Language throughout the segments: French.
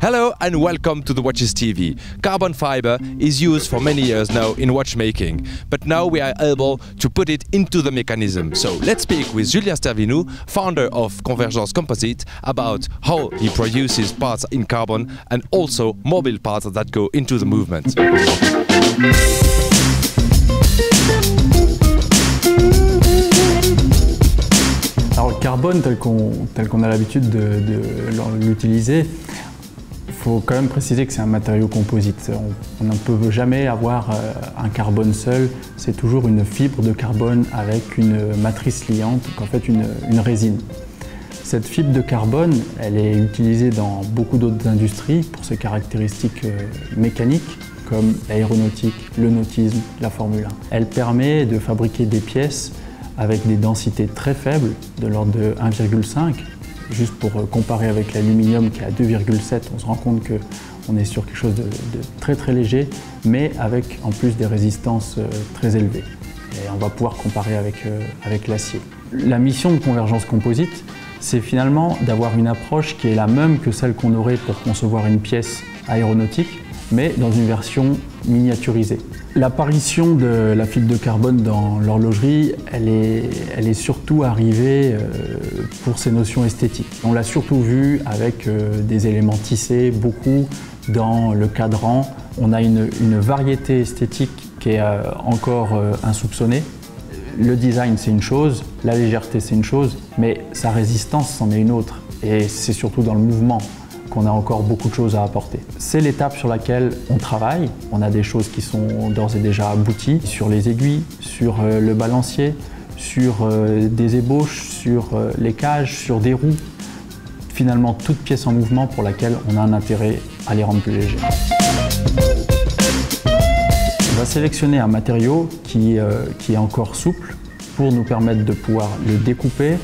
Hello and welcome to the Watches TV. Carbon fiber is used for many years now in watchmaking, but now we are able to put it into the mechanism. So let's speak with Julien Stervinou, founder of Convergence Composite, about how he produces parts in carbon and also mobile parts that go into the movement. Alors le carbone tel qu'on a l'habitude de l'utiliser, il faut quand même préciser que c'est un matériau composite. On ne peut jamais avoir un carbone seul, c'est toujours une fibre de carbone avec une matrice liante, donc en fait une résine. Cette fibre de carbone, elle est utilisée dans beaucoup d'autres industries pour ses caractéristiques mécaniques, comme l'aéronautique, le nautisme, la Formule 1. Elle permet de fabriquer des pièces avec des densités très faibles, de l'ordre de 1,5. Juste pour comparer avec l'aluminium qui est à 2,7, on se rend compte qu'on est sur quelque chose de très très léger, mais avec en plus des résistances très élevées. Et on va pouvoir comparer avec l'acier. La mission de Convergence Composite, c'est finalement d'avoir une approche qui est la même que celle qu'on aurait pour concevoir une pièce aéronautique, mais dans une version miniaturisée. L'apparition de la fibre de carbone dans l'horlogerie, elle est surtout arrivée pour ses notions esthétiques. On l'a surtout vu avec des éléments tissés, beaucoup dans le cadran. On a une variété esthétique qui est encore insoupçonnée. Le design, c'est une chose, la légèreté, c'est une chose, mais sa résistance, c'en est une autre. Et c'est surtout dans le mouvement qu'on a encore beaucoup de choses à apporter. C'est l'étape sur laquelle on travaille. On a des choses qui sont d'ores et déjà abouties sur les aiguilles, sur le balancier, sur des ébauches, sur les cages, sur des roues. Finalement, toute pièce en mouvement pour laquelle on a un intérêt à les rendre plus légers. On va sélectionner un matériau qui est encore souple pour nous permettre de pouvoir le découper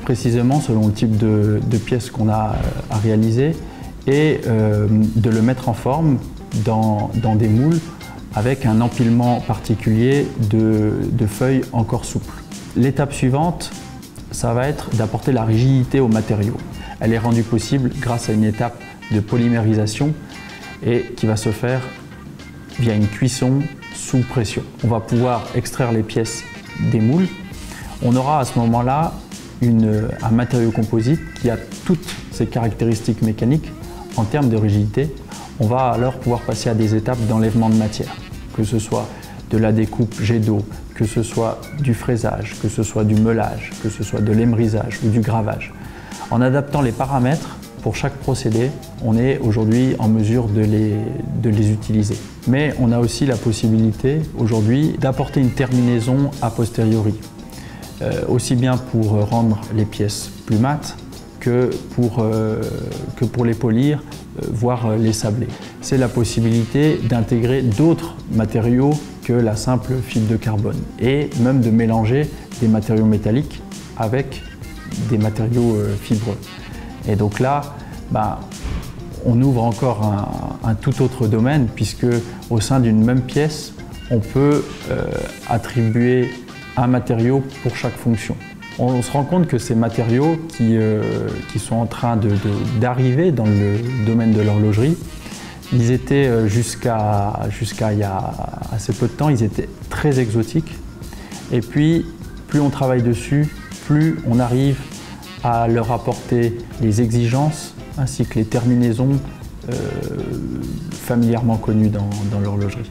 précisément selon le type de pièce qu'on a à réaliser et de le mettre en forme dans des moules avec un empilement particulier de feuilles encore souples. L'étape suivante, ça va être d'apporter la rigidité au matériau. Elle est rendue possible grâce à une étape de polymérisation et qui va se faire via une cuisson sous pression. On va pouvoir extraire les pièces des moules. On aura à ce moment-là un matériau composite qui a toutes ses caractéristiques mécaniques en termes de rigidité. On va alors pouvoir passer à des étapes d'enlèvement de matière, que ce soit de la découpe jet d'eau, que ce soit du fraisage, que ce soit du meulage, que ce soit de l'émrisage ou du gravage. En adaptant les paramètres pour chaque procédé, on est aujourd'hui en mesure de les utiliser. Mais on a aussi la possibilité aujourd'hui d'apporter une terminaison a posteriori. Aussi bien pour rendre les pièces plus mates que pour les polir, voire les sabler. C'est la possibilité d'intégrer d'autres matériaux que la simple fibre de carbone et même de mélanger des matériaux métalliques avec des matériaux fibreux. Et donc là, on ouvre encore un tout autre domaine puisque au sein d'une même pièce, on peut attribuer un matériau pour chaque fonction. On se rend compte que ces matériaux qui sont en train d'arriver dans le domaine de l'horlogerie, ils étaient jusqu'à il y a assez peu de temps, ils étaient très exotiques. Et puis, plus on travaille dessus, plus on arrive à leur apporter les exigences ainsi que les terminaisons familièrement connues dans l'horlogerie.